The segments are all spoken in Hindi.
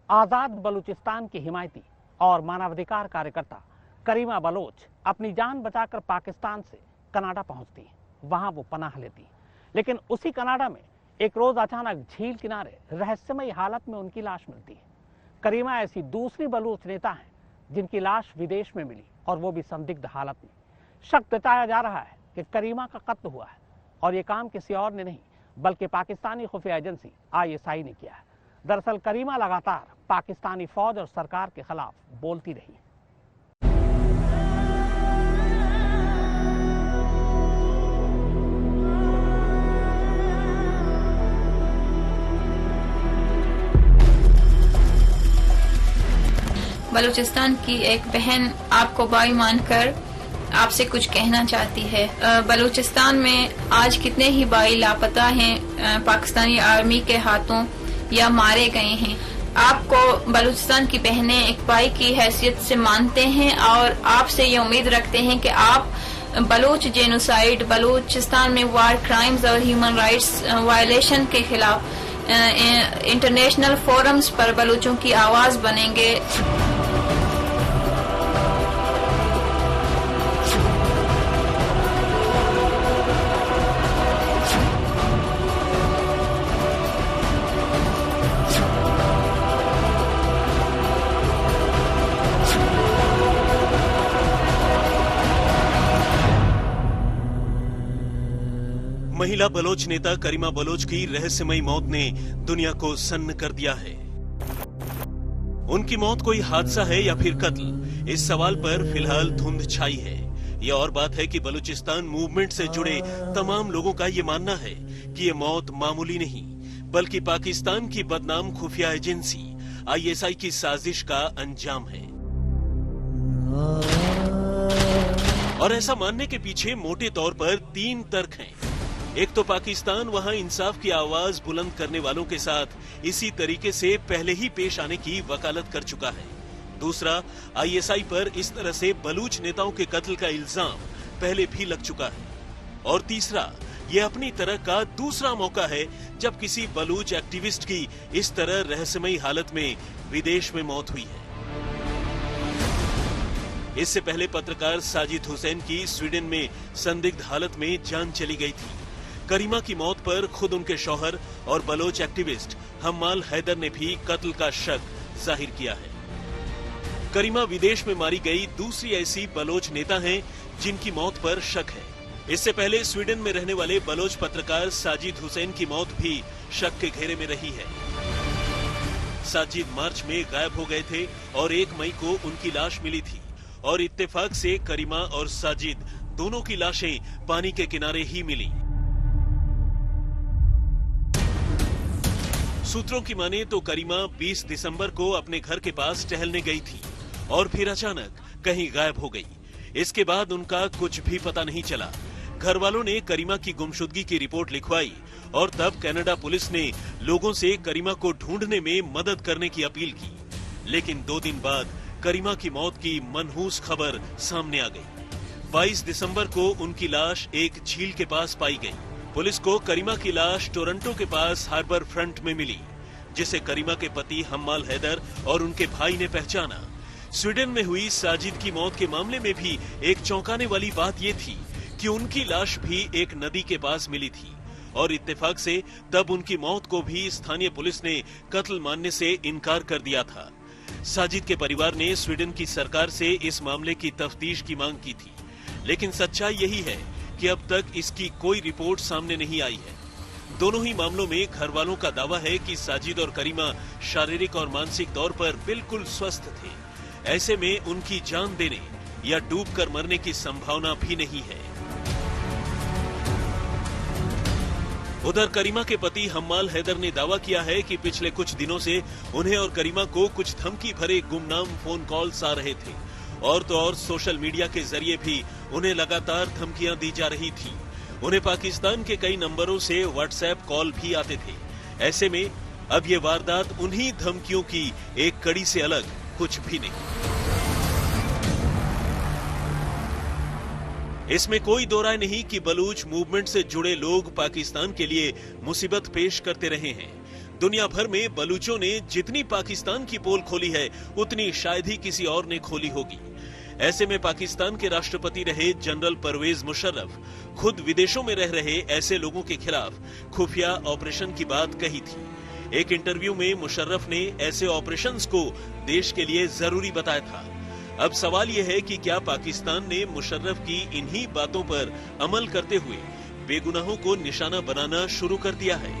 आजाद बलूचिस्तान की हिमायती और मानवाधिकार कार्यकर्ता करीमा बलोच अपनी जान बचाकर पाकिस्तान से कनाडा पहुंचती है। वहां वो पनाह लेती, लेकिन उसी कनाडा में एक रोज अचानक झील किनारे रहस्यमयी हालत में उनकी लाश मिलती है। करीमा ऐसी दूसरी बलूच नेता है जिनकी लाश विदेश में मिली, और वो भी संदिग्ध हालत में। शक जताया जा रहा है कि करीमा का कत्ल हुआ है, और ये काम किसी और ने नहीं बल्कि पाकिस्तानी खुफिया एजेंसी ISI ने किया है। दरअसल करीमा लगातार पाकिस्तानी फौज और सरकार के खिलाफ बोलती रही। बलूचिस्तान की एक बहन आपको भाई मानकर आपसे कुछ कहना चाहती है। बलूचिस्तान में आज कितने ही भाई लापता हैं, पाकिस्तानी आर्मी के हाथों या मारे गए हैं। आपको बलूचिस्तान की बहनें एक भाई की हैसियत से मानते हैं और आपसे ये उम्मीद रखते हैं कि आप बलूच जेनोसाइड, बलूचिस्तान में वार क्राइम्स और ह्यूमन राइट्स वायलेशन के खिलाफ इंटरनेशनल फोरम्स पर बलूचों की आवाज बनेंगे। महिला बलोच नेता करीमा बलोच की रहस्यमयी मौत ने दुनिया को सन्न कर दिया है। उनकी मौत कोई हादसा है या फिर कत्ल, इस सवाल पर फिलहाल धुंध छाई है। यह और बात है कि बलूचिस्तान मूवमेंट से जुड़े तमाम लोगों का ये मानना है कि ये मौत मामूली नहीं बल्कि पाकिस्तान की बदनाम खुफिया एजेंसी ISI की साजिश का अंजाम है। और ऐसा मानने के पीछे मोटे तौर पर 3 तर्क हैं। एक तो पाकिस्तान वहां इंसाफ की आवाज बुलंद करने वालों के साथ इसी तरीके से पहले ही पेश आने की वकालत कर चुका है। दूसरा, ISI पर इस तरह से बलूच नेताओं के कत्ल का इल्जाम पहले भी लग चुका है। और तीसरा, ये अपनी तरह का दूसरा मौका है जब किसी बलूच एक्टिविस्ट की इस तरह रहस्यमयी हालत में विदेश में मौत हुई है। इससे पहले पत्रकार साजिद हुसैन की स्वीडन में संदिग्ध हालत में जान चली गई थी। करीमा की मौत पर खुद उनके शौहर और बलोच एक्टिविस्ट हम्माल हैदर ने भी कत्ल का शक जाहिर किया है। करीमा विदेश में मारी गई दूसरी ऐसी बलोच नेता हैं जिनकी मौत पर शक है। इससे पहले स्वीडन में रहने वाले बलोच पत्रकार साजिद हुसैन की मौत भी शक के घेरे में रही है। साजिद मार्च में गायब हो गए थे और 1 मई को उनकी लाश मिली थी, और इत्तेफाक से करीमा और साजिद दोनों की लाशें पानी के किनारे ही मिली। सूत्रों की माने तो करीमा 20 दिसंबर को अपने घर के पास टहलने गई थी और फिर अचानक कहीं गायब हो गई। इसके बाद उनका कुछ भी पता नहीं चला। घर वालों ने करीमा की गुमशुदगी की रिपोर्ट लिखवाई और तब कनाडा पुलिस ने लोगों से करीमा को ढूंढने में मदद करने की अपील की। लेकिन 2 दिन बाद करीमा की मौत की मनहूस खबर सामने आ गई। 22 दिसंबर को उनकी लाश एक झील के पास पाई गई। पुलिस को करीमा की लाश टोरंटो के पास हार्बर फ्रंट में मिली, जिसे करीमा के पति हम्माल हैदर और उनके भाई ने पहचाना। स्वीडन में हुई साजिद की मौत के मामले में भी एक चौंकाने वाली बात ये थी कि उनकी लाश भी एक नदी के पास मिली थी, और इत्तेफाक से तब उनकी मौत को भी स्थानीय पुलिस ने कत्ल मानने से इनकार कर दिया था। साजिद के परिवार ने स्वीडन की सरकार से इस मामले की तफ्तीश की मांग की थी, लेकिन सच्चाई यही है कि अब तक इसकी कोई रिपोर्ट सामने नहीं आई है। दोनों ही मामलों में घर वालों का दावा है कि साजिद और करीमा शारीरिक और मानसिक तौर पर बिल्कुल स्वस्थ थे। ऐसे में उनकी जान देने या डूबकर मरने की संभावना भी नहीं है। उधर करीमा के पति हम्माल हैदर ने दावा किया है कि पिछले कुछ दिनों से उन्हें और करीमा को कुछ धमकी भरे गुमनाम फोन कॉल्स आ रहे थे, और तो और सोशल मीडिया के जरिए भी उन्हें लगातार धमकियां दी जा रही थी। उन्हें पाकिस्तान के कई नंबरों से व्हाट्सएप कॉल भी आते थे। ऐसे में अब ये वारदात उन्हीं धमकियों की एक कड़ी से अलग कुछ भी नहीं। इसमें कोई दो राय नहीं कि बलूच मूवमेंट से जुड़े लोग पाकिस्तान के लिए मुसीबत पेश करते रहे हैं। दुनिया भर में बलूचों ने जितनी पाकिस्तान की पोल खोली है उतनी शायद ही किसी और ने खोली होगी। ऐसे में पाकिस्तान के राष्ट्रपति रहे जनरल परवेज मुशर्रफ खुद विदेशों में रह रहे ऐसे लोगों के खिलाफ खुफिया ऑपरेशन की बात कही थी। एक इंटरव्यू में मुशर्रफ ने ऐसे ऑपरेशंस को देश के लिए जरूरी बताया था। अब सवाल यह है कि क्या पाकिस्तान ने मुशर्रफ की इन्हीं बातों पर अमल करते हुए बेगुनाहों को निशाना बनाना शुरू कर दिया है?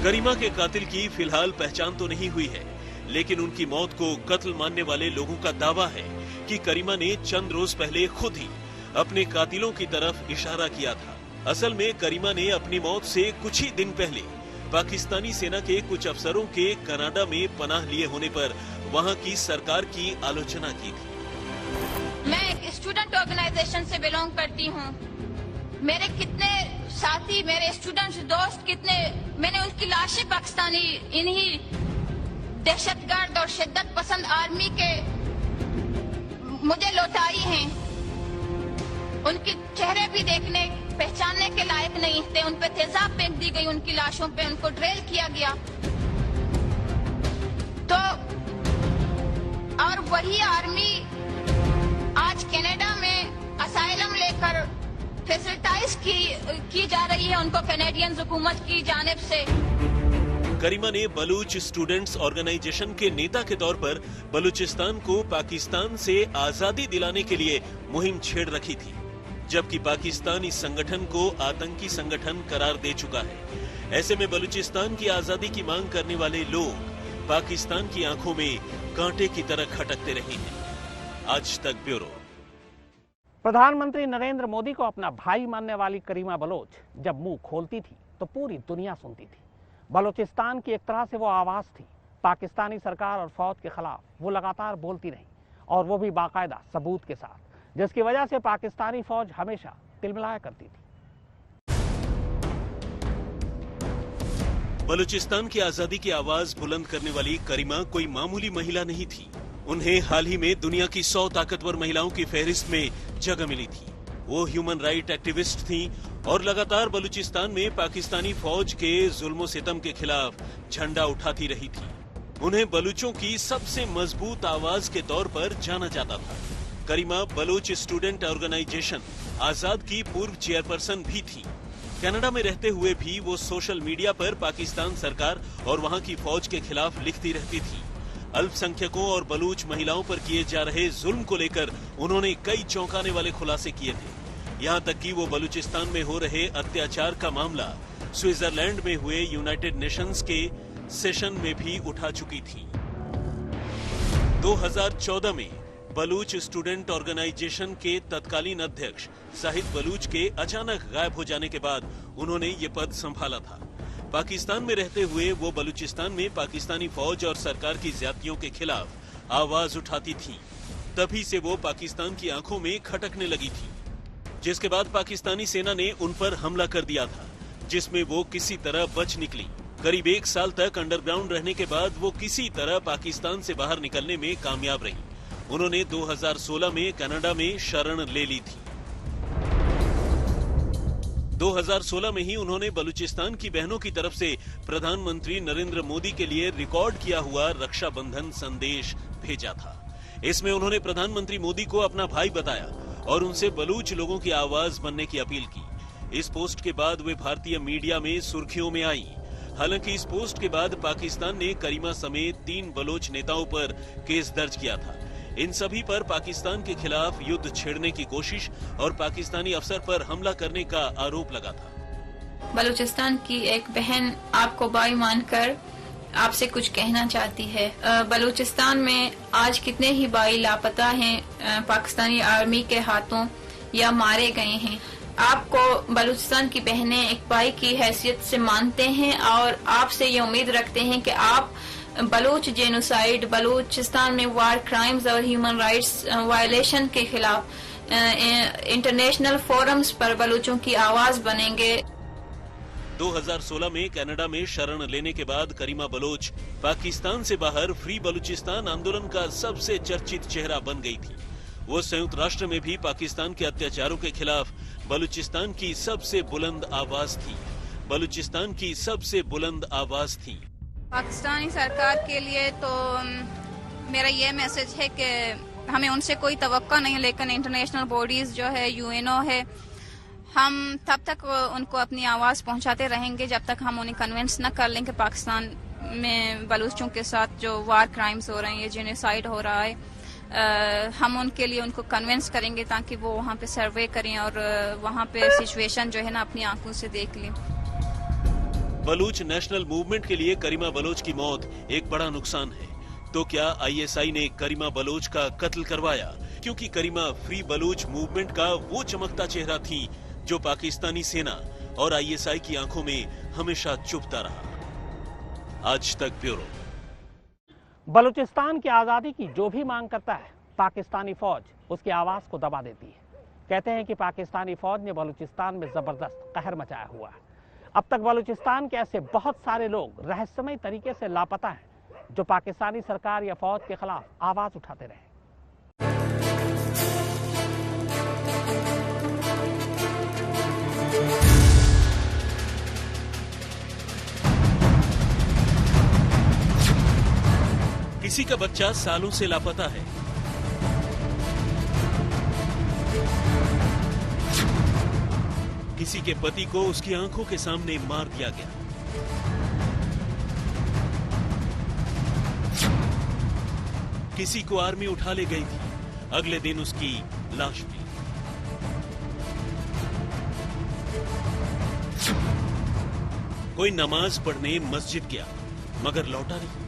करीमा के कातिल की फिलहाल पहचान तो नहीं हुई है, लेकिन उनकी मौत को कत्ल मानने वाले लोगों का दावा है कि करीमा ने चंद रोज पहले खुद ही अपने कातिलों की तरफ इशारा किया था। असल में करीमा ने अपनी मौत से कुछ ही दिन पहले पाकिस्तानी सेना के कुछ अफसरों के कनाडा में पनाह लिए होने पर वहां की सरकार की आलोचना की थी। मैं एक स्टूडेंट ऑर्गेनाइजेशन से बिलोंग करती हूँ। मेरे कितने साथी, मेरे स्टूडेंट्स, दोस्त कितने, मैंने उनकी लाशें पाकिस्तानी इन्हीं दहशतगर्द और शिद्दत पसंद आर्मी के मुझे लौटाई हैं। उनके चेहरे भी देखने पहचानने के लायक नहीं थे। उन पे तेजाब फेंक दी गई, उनकी लाशों पे उनको ड्रिल किया गया। तो और वही आर्मी आज कनाडा में असाइलम लेकर फैसिलिटाइज की जा रही है उनको कैनेडियन हुकूमत की जानिब से। करीमा ने बलूच स्टूडेंट्स ऑर्गेनाइजेशन के नेता के तौर पर बलूचिस्तान को पाकिस्तान से आजादी दिलाने के लिए मुहिम छेड़ रखी थी, जबकि पाकिस्तान इस संगठन को आतंकी संगठन करार दे चुका है। ऐसे में बलूचिस्तान की आजादी की मांग करने वाले लोग पाकिस्तान की आंखों में कांटे की तरह खटकते रहे हैं। आज तक ब्यूरो। प्रधानमंत्री नरेंद्र मोदी को अपना भाई मानने वाली करीमा बलोच जब मुंह खोलती थी तो पूरी दुनिया सुनती थी। बलूचिस्तान की एक तरह से वो आवाज थी। पाकिस्तानी सरकार और फौज के खिलाफ वो लगातार बोलती रही, और वो भी बाकायदा सबूत के साथ, जिसकी वजह से पाकिस्तानी फौज हमेशा तिलमिलाया करती थी। बलूचिस्तान की आजादी की आवाज बुलंद करने वाली करीमा कोई मामूली महिला नहीं थी। उन्हें हाल ही में दुनिया की 100 ताकतवर महिलाओं की फहरिस्त में जगह मिली थी। वो ह्यूमन राइट एक्टिविस्ट थीं और लगातार बलूचिस्तान में पाकिस्तानी फौज के जुल्म सितम के खिलाफ झंडा उठाती रही थी। उन्हें बलूचों की सबसे मजबूत आवाज के तौर पर जाना जाता था। करीमा बलूच स्टूडेंट ऑर्गेनाइजेशन आजाद की पूर्व चेयरपर्सन भी थी। कनाडा में रहते हुए भी वो सोशल मीडिया पर पाकिस्तान सरकार और वहां की फौज के खिलाफ लिखती रहती थी। अल्पसंख्यकों और बलूच महिलाओं पर किए जा रहे जुल्म को लेकर उन्होंने कई चौंकाने वाले खुलासे किए थे। यहाँ तक कि वो बलूचिस्तान में हो रहे अत्याचार का मामला स्विट्जरलैंड में हुए यूनाइटेड नेशंस के सेशन में भी उठा चुकी थी। 2014 में बलूच स्टूडेंट ऑर्गेनाइजेशन के तत्कालीन अध्यक्ष साहिद बलूच के अचानक गायब हो जाने के बाद उन्होंने ये पद संभाला था। पाकिस्तान में रहते हुए वो बलूचिस्तान में पाकिस्तानी फौज और सरकार की ज्यादतियों के खिलाफ आवाज उठाती थी। तभी से वो पाकिस्तान की आंखों में खटकने लगी थी, जिसके बाद पाकिस्तानी सेना ने उन पर हमला कर दिया था, जिसमें वो किसी तरह बच निकली। करीब 1 साल तक अंडरग्राउंड रहने के बाद वो किसी तरह पाकिस्तान से बाहर निकलने में कामयाब रही। उन्होंने 2016 में कनाडा में शरण ले ली थी। 2016 में ही उन्होंने बलूचिस्तान की बहनों की तरफ से प्रधानमंत्री नरेंद्र मोदी के लिए रिकॉर्ड किया हुआ रक्षाबंधन संदेश भेजा था। इसमें उन्होंने प्रधानमंत्री मोदी को अपना भाई बताया और उनसे बलूच लोगों की आवाज बनने की अपील की। इस पोस्ट के बाद वे भारतीय मीडिया में सुर्खियों में आई। हालांकि इस पोस्ट के बाद पाकिस्तान ने करीमा समेत 3 बलोच नेताओं पर केस दर्ज किया था। इन सभी पर पाकिस्तान के खिलाफ युद्ध छेड़ने की कोशिश और पाकिस्तानी अफसर पर हमला करने का आरोप लगा था। बलूचिस्तान की एक बहन आपको भाई मानकर आपसे कुछ कहना चाहती है। बलूचिस्तान में आज कितने ही भाई लापता हैं, पाकिस्तानी आर्मी के हाथों या मारे गए हैं। आपको बलूचिस्तान की बहनें एक भाई की हैसियत से मानते हैं और आपसे ये उम्मीद रखते हैं कि आप बलूच जेनोसाइड, बलूचिस्तान में वार क्राइम्स और ह्यूमन राइट्स वायलेशन के खिलाफ इंटरनेशनल फोरम्स पर बलूचों की आवाज बनेंगे। 2016 में कनाडा में शरण लेने के बाद करीमा बलोच पाकिस्तान से बाहर फ्री बलूचिस्तान आंदोलन का सबसे चर्चित चेहरा बन गई थी। वो संयुक्त राष्ट्र में भी पाकिस्तान के अत्याचारों के खिलाफ बलूचिस्तान की सबसे बुलंद आवाज थी। बलूचिस्तान की सबसे बुलंद आवाज थी। पाकिस्तानी सरकार के लिए तो मेरा ये मैसेज है कि हमें उनसे कोई तवक्को नहीं, लेकिन इंटरनेशनल बॉडीज जो है, यूएनओ है, हम तब तक उनको अपनी आवाज़ पहुंचाते रहेंगे जब तक हम उन्हें कन्विंस न कर लें कि पाकिस्तान में बलूचों के साथ जो वार क्राइम्स हो रहे हैं, ये जेनोसाइड हो रहा है, हम उनके लिए उनको कन्विंस करेंगे ताकि वो वहाँ पे सर्वे करें और वहाँ पे सिचुएशन जो है ना अपनी आंखों से देख लें। बलूच नेशनल मूवमेंट के लिए करीमा बलोच की मौत एक बड़ा नुकसान है। तो क्या आईएसआई ने करीमा बलोच का कत्ल करवाया? क्योंकि करीमा फ्री बलूच मूवमेंट का वो चमकता चेहरा थी जो पाकिस्तानी सेना और आईएसआई की आंखों में हमेशा चुभता रहा। आज तक ब्यूरो। बलूचिस्तान की आज़ादी की जो भी मांग करता है, पाकिस्तानी फौज उसकी आवाज़ को दबा देती है। कहते हैं कि पाकिस्तानी फौज ने बलूचिस्तान में ज़बरदस्त कहर मचाया हुआ है। अब तक बलूचिस्तान के ऐसे बहुत सारे लोग रहस्यमय तरीके से लापता हैं जो पाकिस्तानी सरकार या फौज के खिलाफ आवाज़ उठाते रहे। किसी का बच्चा सालों से लापता है। किसी के पति को उसकी आंखों के सामने मार दिया गया। किसी को आर्मी उठा ले गई थी, अगले दिन उसकी लाश मिली। कोई नमाज पढ़ने मस्जिद गया मगर लौटा नहीं।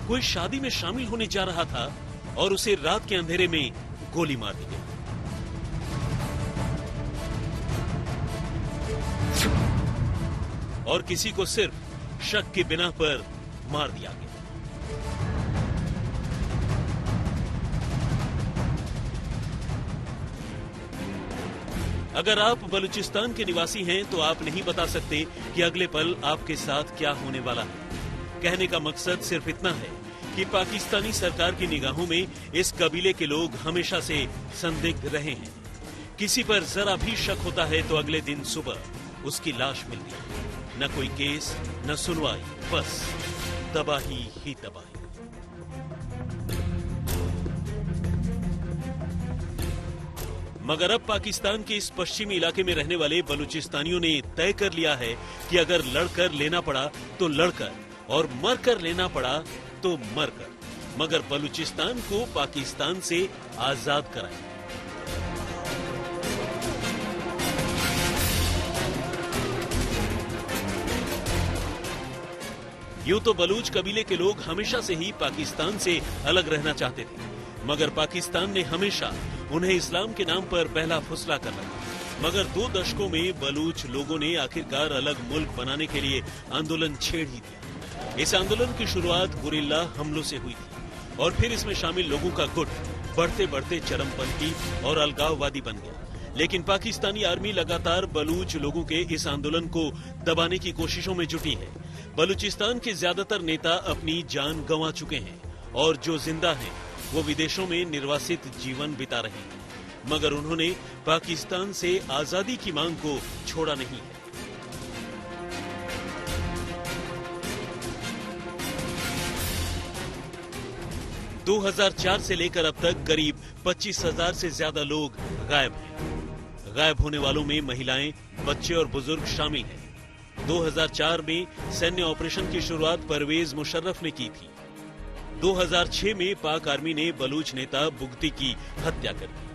कोई शादी में शामिल होने जा रहा था और उसे रात के अंधेरे में गोली मार दी गई। और किसी को सिर्फ शक के बिना पर मार दिया गया। अगर आप बलूचिस्तान के निवासी हैं तो आप नहीं बता सकते कि अगले पल आपके साथ क्या होने वाला है। कहने का मकसद सिर्फ इतना है कि पाकिस्तानी सरकार की निगाहों में इस कबीले के लोग हमेशा से संदिग्ध रहे हैं। किसी पर जरा भी शक होता है तो अगले दिन सुबह उसकी लाश मिलती है। न कोई केस, न सुनवाई, बस तबाही ही तबाही। मगर अब पाकिस्तान के इस पश्चिमी इलाके में रहने वाले बलूचिस्तानियों ने तय कर लिया है कि अगर लड़कर लेना पड़ा तो लड़कर और मरकर लेना पड़ा तो मरकर, मगर बलूचिस्तान को पाकिस्तान से आजाद कराएं। यूं तो बलूच कबीले के लोग हमेशा से ही पाकिस्तान से अलग रहना चाहते थे, मगर पाकिस्तान ने हमेशा उन्हें इस्लाम के नाम पर पहला फुसला कर रखा। मगर 2 दशकों में बलूच लोगों ने आखिरकार अलग मुल्क बनाने के लिए आंदोलन छेड़ ही दिया। इस आंदोलन की शुरुआत गुरिल्ला हमलों से हुई थी और फिर इसमें शामिल लोगों का गुट बढ़ते बढ़ते चरमपंथी और अलगाववादी बन गया। लेकिन पाकिस्तानी आर्मी लगातार बलूच लोगों के इस आंदोलन को दबाने की कोशिशों में जुटी है। बलूचिस्तान के ज्यादातर नेता अपनी जान गंवा चुके हैं और जो जिंदा हैं वो विदेशों में निर्वासित जीवन बिता रहे हैं, मगर उन्होंने पाकिस्तान से आजादी की मांग को छोड़ा नहीं है। दो 2004 से लेकर अब तक करीब 25,000 से ज्यादा लोग गायब हैं। गायब होने वालों में महिलाएं, बच्चे और बुजुर्ग शामिल हैं। 2004 में सैन्य ऑपरेशन की शुरुआत परवेज मुशर्रफ ने की थी। 2006 में पाक आर्मी ने बलूच नेता बुगती की हत्या कर दी।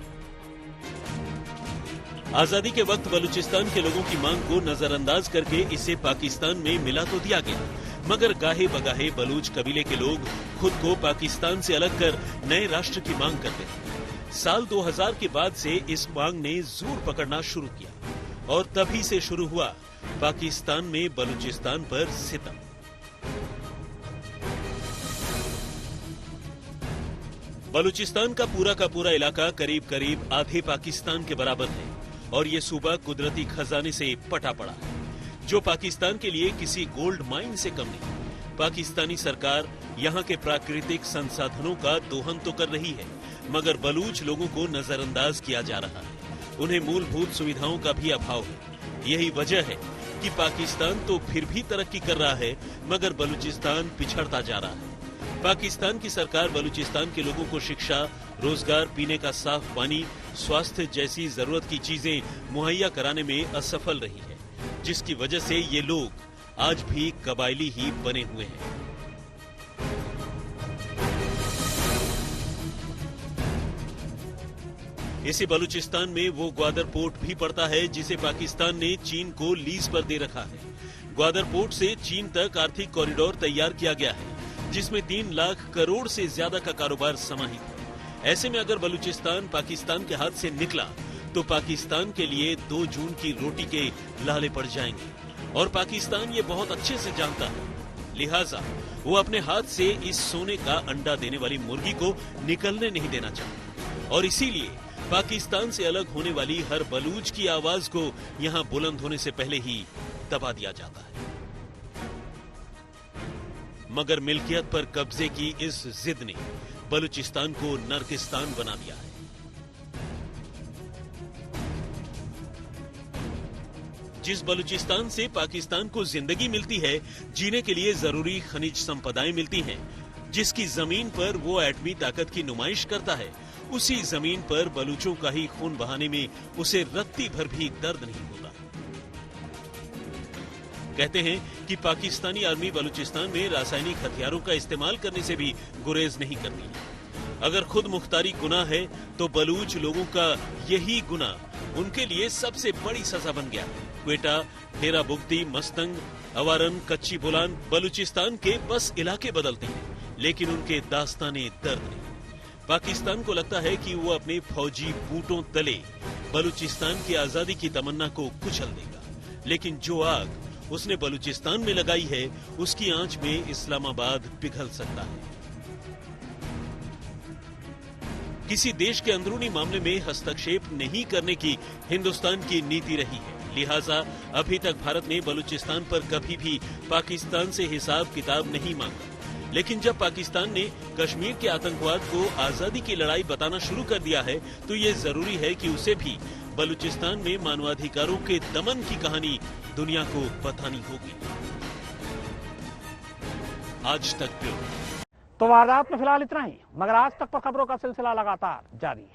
आजादी के वक्त बलूचिस्तान के लोगों की मांग को नजरअंदाज करके इसे पाकिस्तान में मिला तो दिया गया, मगर गाहे बगाहे बलूच कबीले के लोग खुद को पाकिस्तान से अलग कर नए राष्ट्र की मांग करते हैं। साल 2000 के बाद से इस मांग ने जोर पकड़ना शुरू किया और तभी से शुरू हुआ पाकिस्तान में बलूचिस्तान पर सितम। बलूचिस्तान का पूरा इलाका करीब करीब आधे पाकिस्तान के बराबर है और ये सूबा कुदरती खजाने से पटा पड़ा है, जो पाकिस्तान के लिए किसी गोल्ड माइन से कम नहीं। पाकिस्तानी सरकार यहाँ के प्राकृतिक संसाधनों का दोहन तो कर रही है, मगर बलूच लोगों को नजरअंदाज किया जा रहा है। उन्हें मूलभूत सुविधाओं का भी अभाव है। यही वजह है कि पाकिस्तान तो फिर भी तरक्की कर रहा है, मगर बलूचिस्तान पिछड़ता जा रहा है। पाकिस्तान की सरकार बलूचिस्तान के लोगों को शिक्षा, रोजगार, पीने का साफ पानी, स्वास्थ्य जैसी जरूरत की चीजें मुहैया कराने में असफल रही है, जिसकी वजह से ये लोग आज भी कबायली ही बने हुए हैं। इसी बलूचिस्तान में वो ग्वादर पोर्ट भी पड़ता है, जिसे पाकिस्तान ने चीन को लीज पर दे रखा है। ग्वादर पोर्ट से चीन तक आर्थिक कॉरिडोर तैयार किया गया है, जिसमें 3 लाख करोड़ से ज्यादा का कारोबार समाहित है। ऐसे में अगर बलूचिस्तान पाकिस्तान के हाथ से निकला तो पाकिस्तान के लिए 2 जून की रोटी के लाले पड़ जाएंगे, और पाकिस्तान ये बहुत अच्छे से जानता है। लिहाजा वो अपने हाथ से इस सोने का अंडा देने वाली मुर्गी को निकलने नहीं देना चाहता, और इसीलिए पाकिस्तान से अलग होने वाली हर बलूच की आवाज को यहाँ बुलंद होने से पहले ही दबा दिया जाता है। मगर मिल्कियत पर कब्जे की इस जिद ने बलूचिस्तान को नर्किस्तान बना दिया है। जिस बलूचिस्तान से पाकिस्तान को जिंदगी मिलती है, जीने के लिए जरूरी खनिज संपदाएं मिलती हैं, जिसकी जमीन पर वो एटमी ताकत की नुमाइश करता है, उसी जमीन पर बलूचों का ही खून बहाने में उसे रत्ती भर भी दर्द नहीं होता। कहते हैं कि पाकिस्तानी आर्मी बलूचिस्तान में रासायनिक हथियारों का इस्तेमाल करने से भी गुरेज नहीं करती। अगर खुद मुख्तारी गुनाह है, तो बलूच लोगों का यही गुनाह उनके लिए सबसे बड़ी सजा बन गया। क्वेटा, डेरा बुगती, मस्तंग, अवारन, कच्ची बोलान बलूचिस्तान के बस इलाके बदलते हैं, लेकिन उनके दास्ताने दर्द नहीं। पाकिस्तान को लगता है कि वो अपने फौजी बूटों तले बलूचिस्तान की आजादी की तमन्ना को कुचल देगा, लेकिन जो आग उसने बलूचिस्तान में लगाई है, उसकी आंच में इस्लामाबाद पिघल सकता है। किसी देश के अंदरूनी मामले में हस्तक्षेप नहीं करने की हिंदुस्तान की नीति रही है। लिहाजा अभी तक भारत ने बलूचिस्तान पर कभी भी पाकिस्तान से हिसाब किताब नहीं मांगा, लेकिन जब पाकिस्तान ने कश्मीर के आतंकवाद को आजादी की लड़ाई बताना शुरू कर दिया है, तो ये जरूरी है कि उसे भी बलूचिस्तान में मानवाधिकारों के दमन की कहानी दुनिया को बतानी होगी। आज तक ब्यूरो। तो वारदात में फिलहाल इतना ही, मगर आज तक पर खबरों का सिलसिला लगातार जारी है।